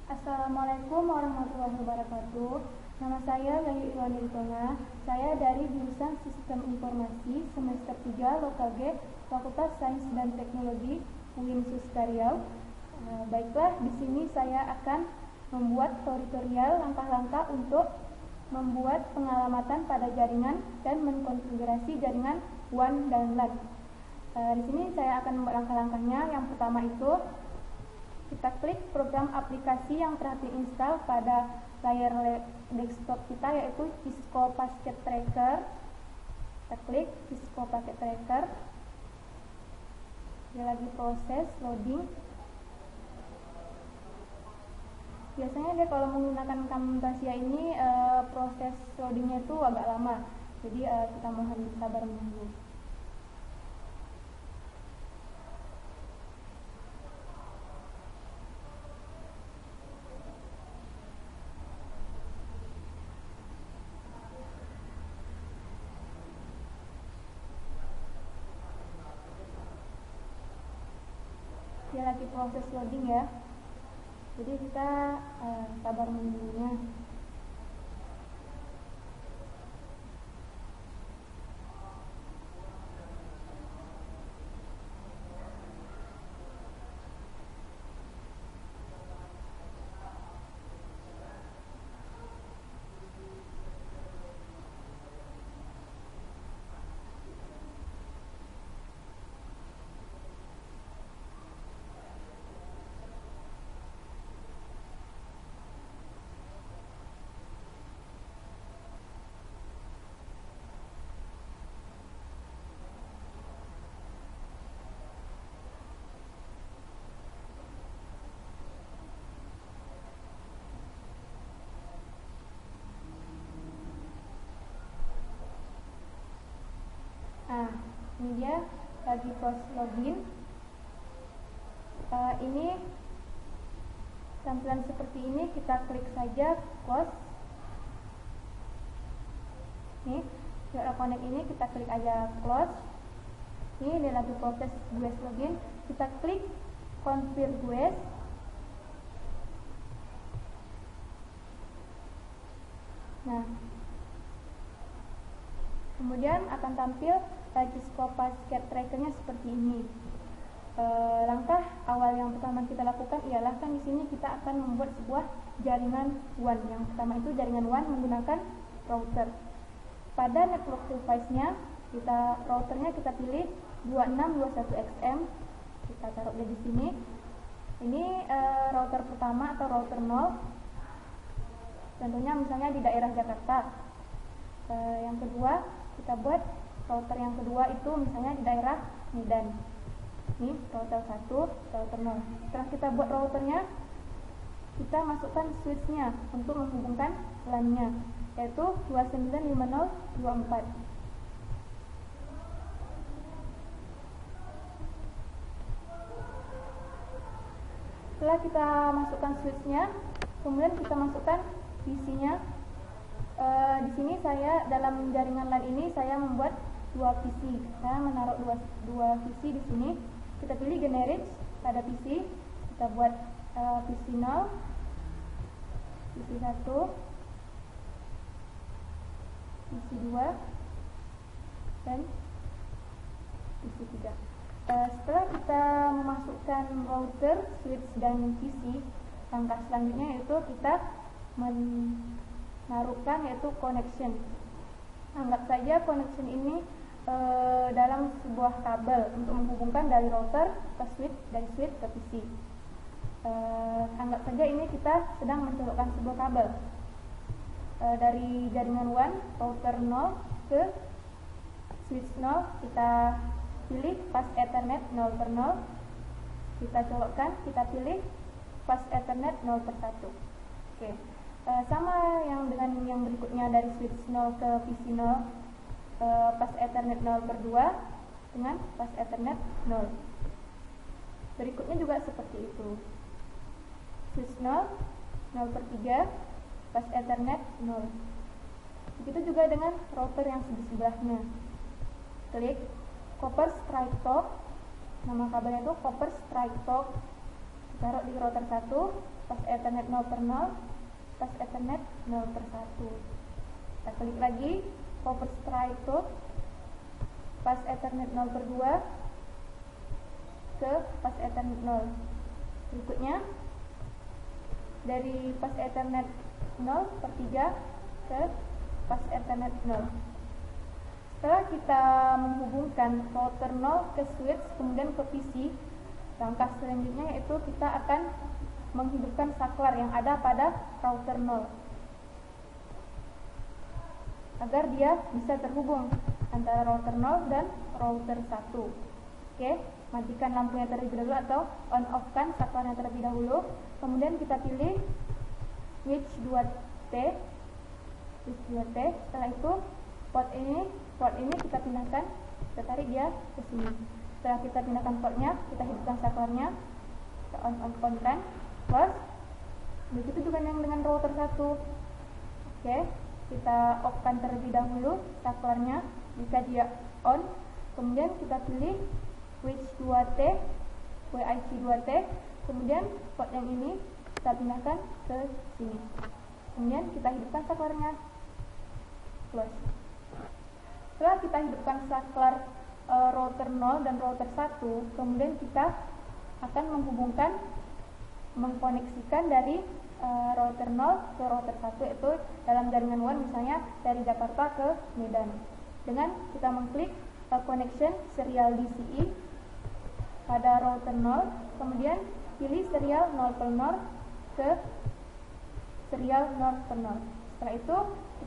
Assalamualaikum warahmatullahi wabarakatuh. Nama saya Yayu Irwani Ritonga. Saya dari jurusan Sistem Informasi semester 3 Lokal G Fakultas Sains dan Teknologi UIN Riau. Baiklah, di sini saya akan membuat tutorial langkah-langkah untuk membuat pengalamatan pada jaringan dan mengkonfigurasi jaringan WAN dan LAN. Di sini saya akan membuat langkah-langkahnya. Yang pertama itu kita klik program aplikasi yang telah diinstal pada layar desktop kita, yaitu Cisco Packet Tracker. Kita klik Cisco Packet Tracker. Dia lagi proses loading. Biasanya dia kalau menggunakan Camtasia ini proses loadingnya itu agak lama. Jadi kita mohon sabar menunggu. Dia lagi proses loading ya, jadi kita sabar menunggunya. Ini dia lagi proses login. Ini tampilan seperti ini, kita klik saja close. Nih, QR connect ini kita klik aja close. Ini dia lagi proses GUES login. Kita klik confirm GUES. Nah, kemudian akan tampil Cisco Packet Tracker-nya seperti ini. Langkah awal yang pertama kita lakukan ialah di sini kita akan membuat sebuah jaringan WAN. Yang pertama itu jaringan WAN menggunakan router. Pada network device-nya, routernya kita pilih 2621XM. Kita taruh di sini. Ini router pertama atau router 0. Tentunya misalnya di daerah Jakarta. Yang kedua, kita buat router yang kedua itu misalnya di daerah Medan. Ini router 1, router 0. Setelah kita buat routernya, kita masukkan switchnya untuk menghubungkan LAN-nya, yaitu 295024. Setelah kita masukkan switchnya, kemudian kita masukkan PC-nya. Di sini saya dalam jaringan LAN ini saya membuat dua PC. Saya menaruh dua PC di sini. Kita pilih generic pada PC. Kita buat PC 0, PC 1, PC 2, dan PC 3. Setelah kita memasukkan router, switch, dan PC, langkah selanjutnya yaitu kita menaruhkan yaitu connection. Anggap saja connection ini dalam sebuah kabel untuk menghubungkan dari router ke switch, dari switch ke PC. Anggap saja ini kita sedang mencolokkan sebuah kabel dari jaringan WAN router 0 ke switch 0. Kita pilih fast Ethernet 0/0. Kita colokkan, kita pilih fast Ethernet 0/1. Oke. Sama yang dengan yang berikutnya dari switch 0 ke PC 0, fast Ethernet 0/2 dengan fast Ethernet 0. Berikutnya juga seperti itu. Switch 0, 0/3, fast Ethernet 0. Begitu juga dengan router yang di sebelahnya. Klik Copper Strike Talk. Nama kabelnya itu Copper Strike Talk. Taruh di router 1. pas Ethernet 0 per 0, pas Ethernet 0 per 1. Kita klik lagi, cover setelah itu pas Ethernet 0 per 2 ke pas Ethernet 0. Berikutnya dari pas Ethernet 0 per 3 ke pas Ethernet 0. Setelah kita menghubungkan router 0 ke switch kemudian ke PC, langkah selanjutnya yaitu kita akan menghidupkan saklar yang ada pada router 0 agar dia bisa terhubung antara router 0 dan router 1. Oke, matikan lampunya terlebih dahulu atau on off kan saklarnya terlebih dahulu. Kemudian kita pilih switch 2T. Switch 2T. Setelah itu port ini kita pindahkan, kita tarik dia ke sini. Setelah kita pindahkan portnya, kita hidupkan saklarnya, kita on kan, close. Begitu juga yang dengan router 1. Oke, kita off kan terlebih dahulu saklarnya. Jika dia on, kemudian kita pilih switch 2T, WIC 2T, kemudian port yang ini kita pindahkan ke sini. Kemudian kita hidupkan saklarnya, close. Setelah kita hidupkan saklar router 0 dan router 1, kemudian kita akan mengkoneksikan dari router 0 ke router 1, yaitu dalam jaringan WAN misalnya dari Jakarta ke Medan. Dengan kita mengklik connection serial DCI pada router 0, kemudian pilih serial 0 per 0 ke serial 0 per 0. Setelah itu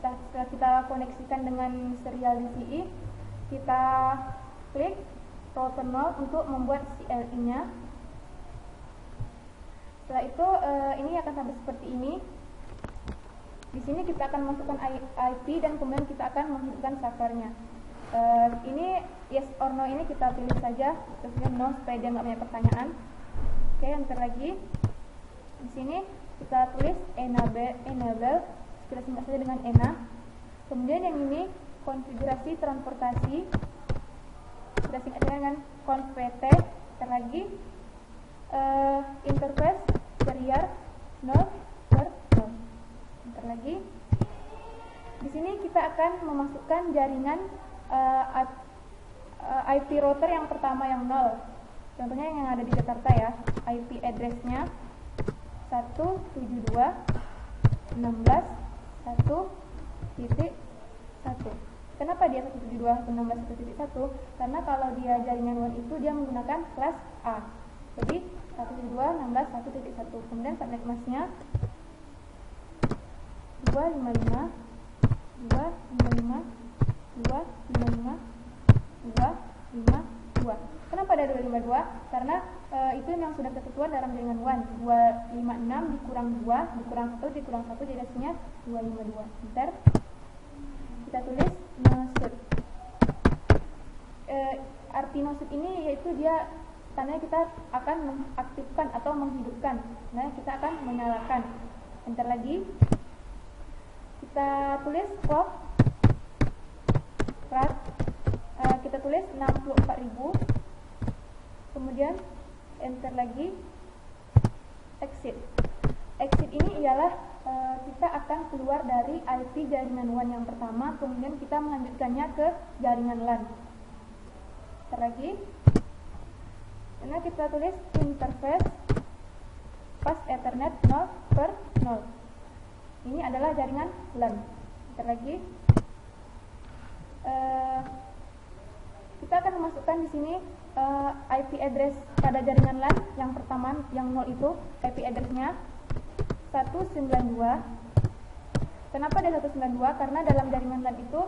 setelah kita koneksikan dengan serial DCI, kita klik router 0 untuk membuat CLI-nya. Setelah itu ini akan sampai seperti ini. Di sini kita akan masukkan IP dan kemudian kita akan menghidupkan saklarnya. Ini yes or no ini kita pilih saja, terusnya no supaya dia nggak banyak pertanyaan. Oke, enter lagi. Di sini kita tulis enable, kita singkat saja dengan ENA. Kemudian yang ini konfigurasi transportasi, kita singkat saja dengan convt. Enter lagi. Interface serial 0 per 0. Enter lagi. Di sini kita akan memasukkan jaringan IP router yang pertama yang 0. Contohnya yang ada di Jakarta ya. IP address-nya 172.16.1.1. Kenapa dia 172.16.1.1? Karena kalau dia jaringan WAN itu dia menggunakan kelas A. Jadi 172.16.1.1. Kemudian subnet masknya 255.255.255.252. Kenapa ada 252? Karena itu yang sudah ketentuan dalam jaringan WAN. 256 dikurang 2 dikurang 1 dikurang 1 jadi hasilnya 252. Enter. Kita tulis no-shoot. Arti no-shoot ini yaitu dia tandanya kita akan mengaktifkan atau menghidupkan. Nah, kita akan menyalakan. Enter lagi. Kita tulis clock rat. Kita tulis 64.000. Kemudian enter lagi. Exit. Exit ini ialah kita akan keluar dari IP jaringan WAN yang pertama, kemudian kita melanjutkannya ke jaringan LAN. Enter lagi. Karena kita tulis interface pas Ethernet 0 per 0. Ini adalah jaringan LAN. Enter lagi. Kita akan memasukkan di sini IP address pada jaringan LAN yang pertama yang 0 itu IP address-nya 192. Kenapa dia 192? Karena dalam jaringan LAN itu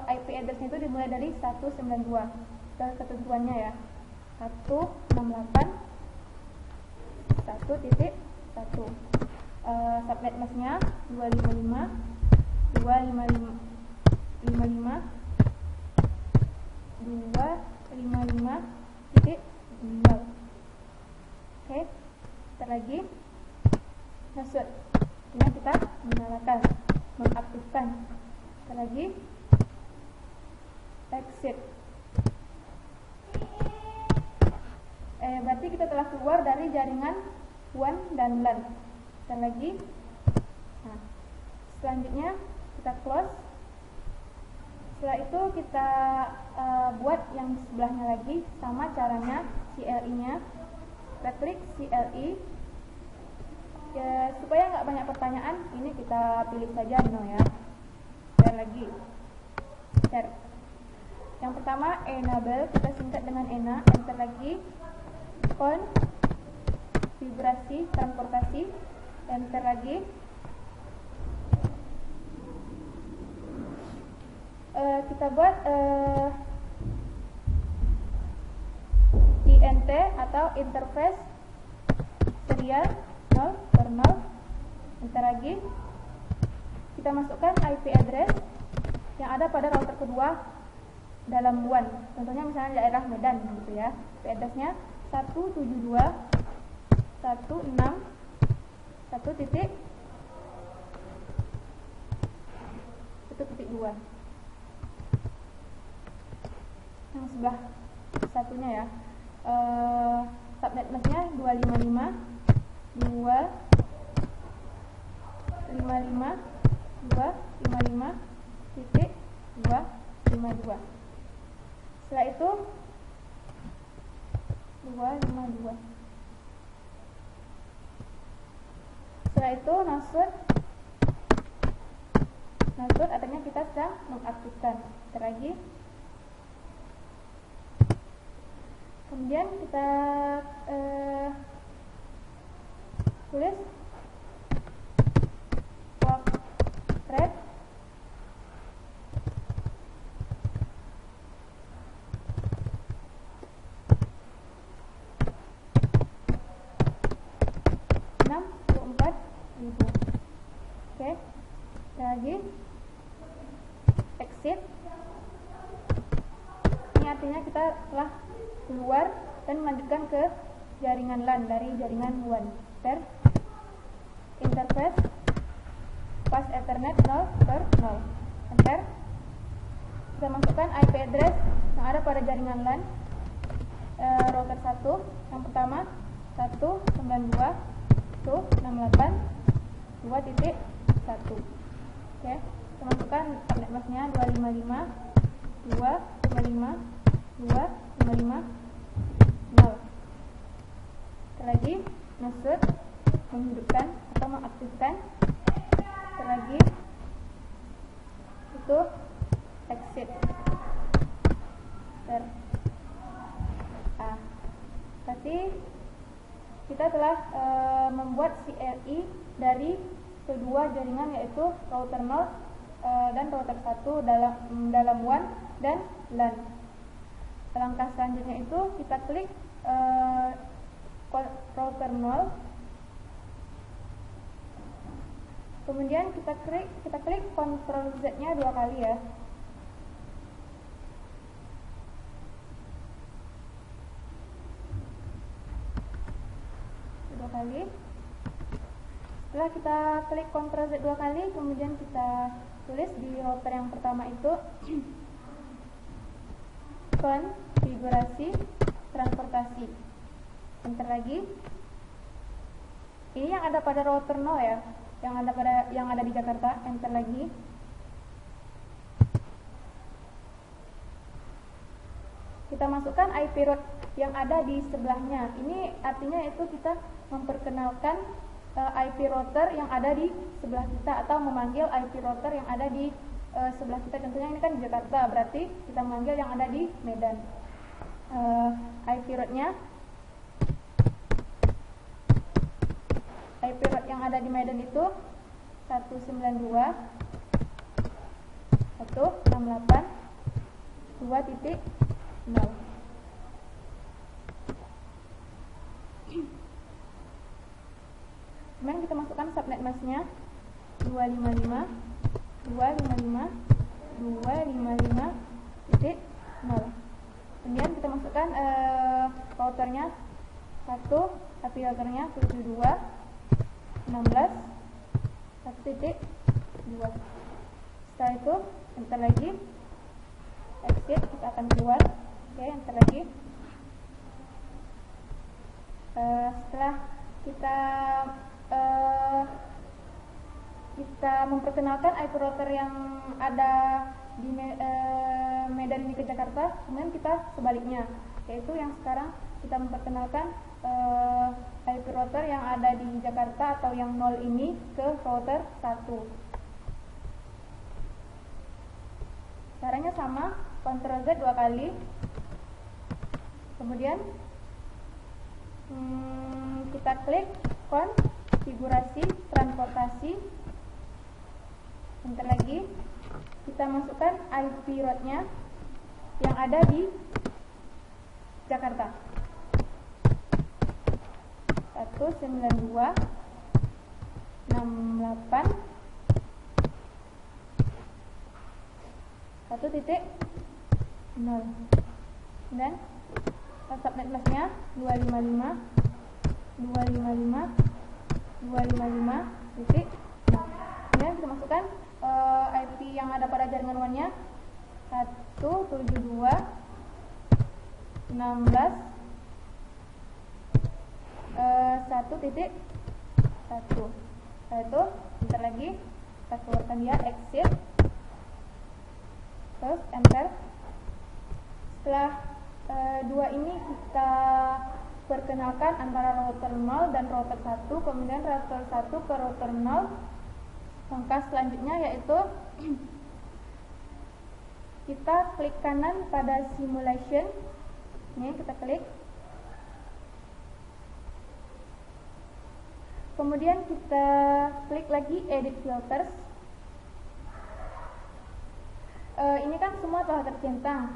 IP address-nya itu dimulai dari 192. Ketentuannya ya. 168.1.1. Subnet masknya 255.255.255.0. Oke, sebentar lagi masuk. Ini kita menyalakan, mengaktifkan. Sebentar lagi exit. Berarti kita telah keluar dari jaringan WAN dan LAN. Dan lagi. Nah, selanjutnya kita close. Setelah itu kita buat yang sebelahnya lagi, sama caranya CLI-nya. Kita klik CLI. Ya, supaya nggak banyak pertanyaan, ini kita pilih saja no ya. Dan lagi share. Yang pertama enable, kita singkat dengan ENA. Enter lagi. Konfigurasi transportasi. Enter lagi. Kita buat INT atau interface serial 0/0. Enter lagi. Kita masukkan IP address yang ada pada router kedua dalam WAN. Contohnya misalnya daerah Medan gitu ya. IP addressnya 172.1.1.2. Yang sebelah satunya ya, subnet masknya 255.255.255.252. Setelah itu 252. Setelah itu nasud artinya kita sedang mengaktifkan. Lagi. Kemudian kita tulis work thread Oke, lagi exit. Ini artinya kita telah keluar dan melanjutkan ke jaringan LAN dari jaringan WAN. Interface pas Ethernet 0/0. Enter. Kita masukkan IP address yang ada pada jaringan LAN router 1. Yang pertama 192.168.2.1. Oke, kita masukkan subnet masknya 255.255.255.0. Lagi nasud menghidupkan atau mengaktifkan. Lagi itu exit. Berarti kita telah membuat CLI dari kedua jaringan, yaitu router 0 dan router 1 dalam WAN dan LAN. Langkah selanjutnya itu kita klik router 0, kemudian kita klik Ctrl Z nya 2 kali ya. Setelah kita klik Ctrl Z 2 kali, kemudian kita tulis di router yang pertama itu konfigurasi transportasi. Enter lagi. Ini yang ada pada router 0 ya, yang ada di Jakarta. Enter lagi. Kita masukkan IP route yang ada di sebelahnya. Ini artinya itu kita memperkenalkan IP router yang ada di sebelah kita, atau memanggil IP router yang ada di sebelah kita. Contohnya ini kan di Jakarta, berarti kita memanggil yang ada di Medan. IP route yang ada di Medan itu 192.168.2.0. Kemudian kita masukkan subnet masknya 255.255.255.0. Kemudian kita masukkan routernya 1, IP routernya 72.16.1.2. Setelah itu enter lagi, exit, kita akan keluar. Oke, enter lagi. Setelah kita memperkenalkan IP router yang ada di Medan ini ke Jakarta, kemudian kita sebaliknya, yaitu yang sekarang kita memperkenalkan IP router yang ada di Jakarta atau yang 0 ini ke router 1. Caranya sama, Ctrl Z 2 kali, kemudian kita klik konfigurasi transportasi. Bentar lagi kita masukkan IP route-nya yang ada di Jakarta, 192.168.1.0 dan subnet masknya 255.255.255.0. Kemudian kita masukkan IP yang ada pada jaringan WAN-nya 172.16.1.1. Setelah itu bentar lagi kita keluarkan dia, exit, terus enter. Setelah dua ini kita perkenalkan antara router 0 dan router 1, kemudian router 1 ke router 0. Langkah selanjutnya yaitu kita klik kanan pada simulation. Ini kita klik. Kemudian kita klik lagi edit filters. Ini kan semua telah tercentang.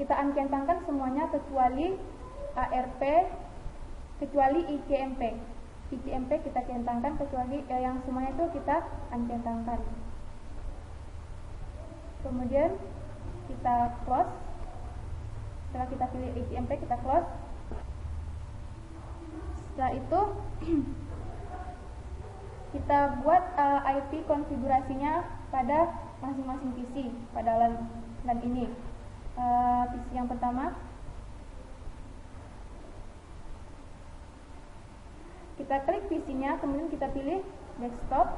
Kita uncentangkan semuanya kecuali ARP, kecuali ICMP. ICMP kita centangkan, kecuali yang semuanya itu kita uncentangkan. Kemudian kita close. Setelah kita pilih ICMP, kita close. Setelah itu kita buat IP konfigurasinya pada masing-masing PC pada LAN ini. PC yang pertama kita klik PC-nya, kemudian kita pilih desktop,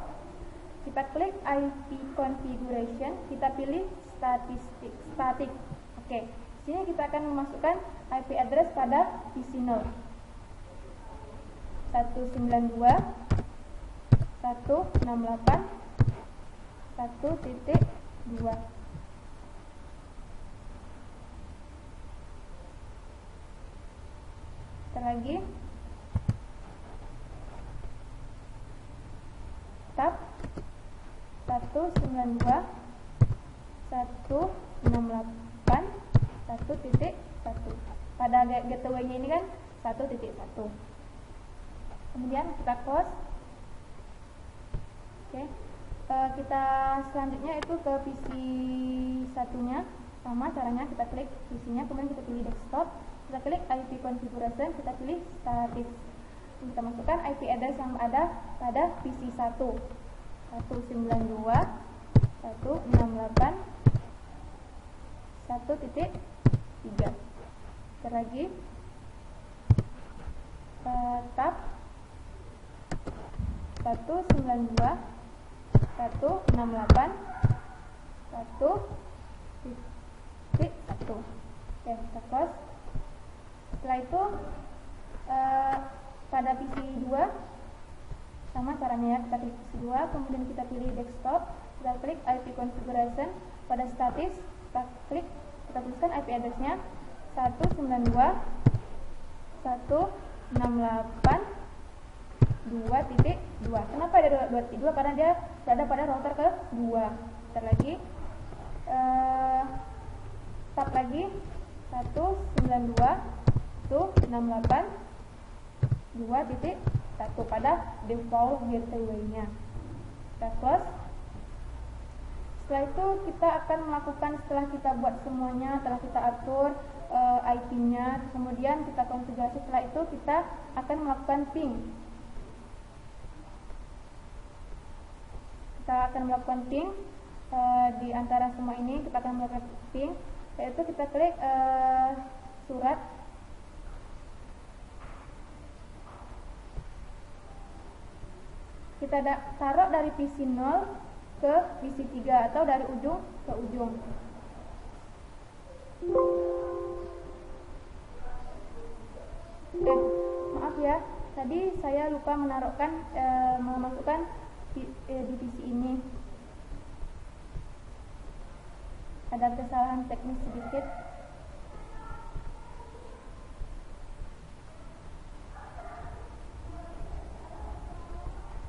kita klik IP configuration, kita pilih static. Oke, sini kita akan memasukkan IP address pada PC 0, 192.168.1.2. Lagi tab 192.168.1.1. Pada gateway-nya ini kan 1.1. Kemudian kita close. Oke. Kita selanjutnya itu ke PC satunya. Sama caranya, kita klik PC-nya, kemudian kita pilih desktop, kita klik IP configuration, kita pilih static. Kita masukkan IP address yang ada pada PC 1, 192.168.1.3. Lagi tab 192.168.1.1. Oke, kita close. Setelah itu pada PC 2 sama caranya ya, kita klik PC 2, kemudian kita pilih desktop, kita klik IP configuration, pada statis kita klik, kita tuliskan IP address-nya 192.168.2.2. Kenapa ada 2.2? Karena dia berada pada router ke-2. Kita lagi tab lagi 192.168.2.1 pada default gateway-nya. Kita close. Setelah itu kita akan melakukan, setelah kita buat semuanya, setelah kita atur IP-nya, kemudian kita konfigurasi, setelah itu kita akan melakukan ping. Kita akan melakukan ping di antara semua ini, kita akan melakukan ping, yaitu kita klik surat kita taruh dari PC 0 ke PC 3 atau dari ujung ke ujung. Maaf ya, tadi saya lupa memasukkan divisi ini. Ada kesalahan teknis sedikit.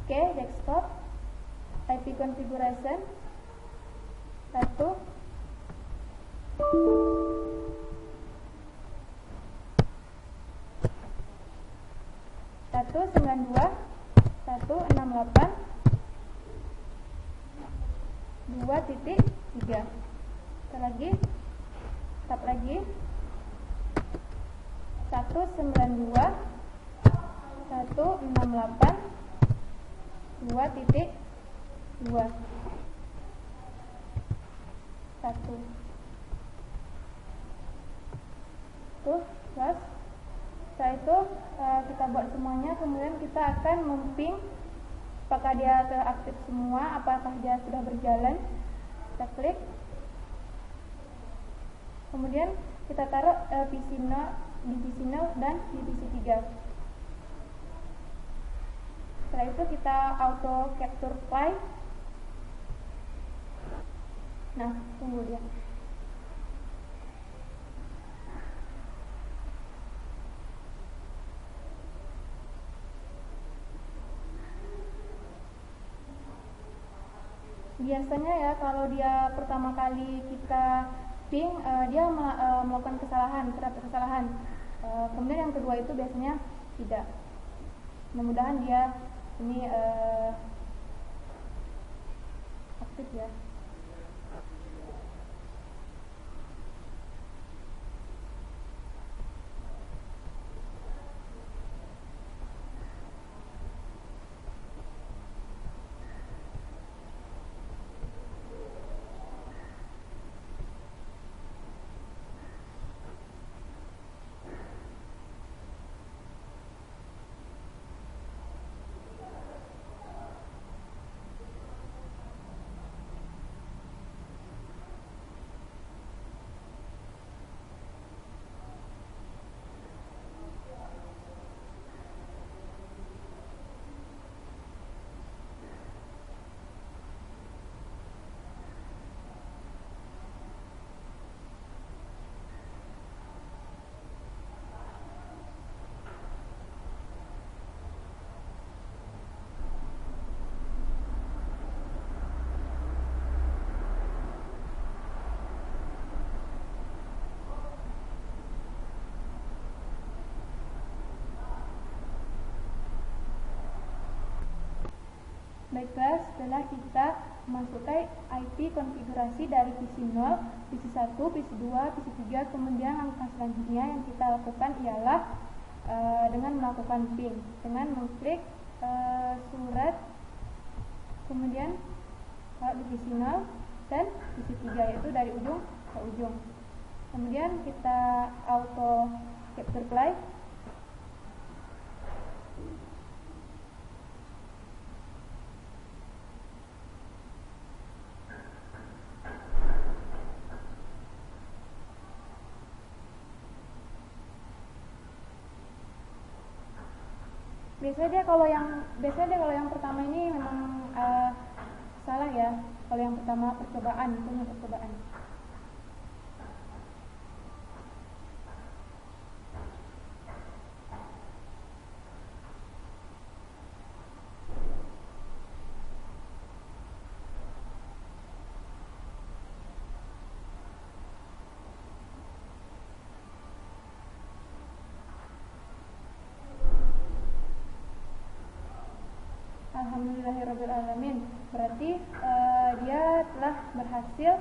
Oke, desktop, IP configuration, 1, 2.3. Lagi, tab lagi, 192.168.2.2. 1. Tuh, plus. Setelah itu kita buat semuanya, kemudian kita akan memping apakah dia teraktif semua, apakah dia sudah berjalan. Kita klik, kemudian kita taruh PC 0, divisi 0 dan divisi 3. Setelah itu kita auto capture file. Nah, tunggu dia. Biasanya ya, kalau dia pertama kali kita ping, dia melakukan terdapat kesalahan. Kemudian yang kedua itu biasanya tidak. Mudah-mudahan dia ini aktif ya. Baiklah, setelah kita masukkan IP konfigurasi dari PC 0, PC 1, PC 2, PC 3, kemudian langkah selanjutnya yang kita lakukan ialah dengan melakukan ping, dengan mengklik surat, kemudian di PC 0 dan PC 3, yaitu dari ujung ke ujung. Kemudian kita auto capture file. Biasanya dia kalau yang pertama ini memang salah ya. Kalau yang pertama percobaan, itu percobaan. Alhamdulillahirrabbilalamin. Berarti dia telah berhasil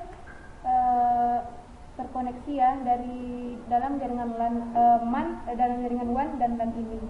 terkoneksi ya dari dalam jaringan dalam jaringan WAN dan LAN ini.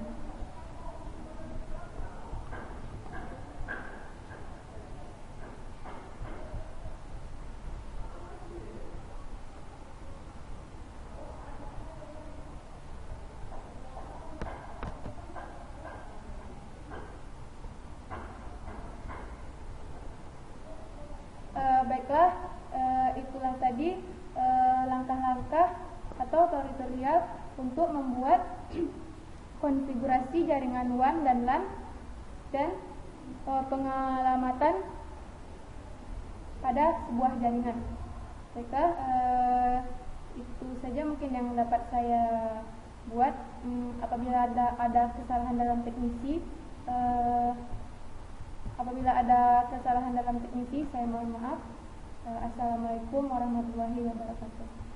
untuk membuat konfigurasi jaringan WAN dan LAN dan pengalamatan pada sebuah jaringan. Baiklah, itu saja mungkin yang dapat saya buat. Apabila ada kesalahan dalam teknisi, saya mohon maaf. Assalamualaikum warahmatullahi wabarakatuh.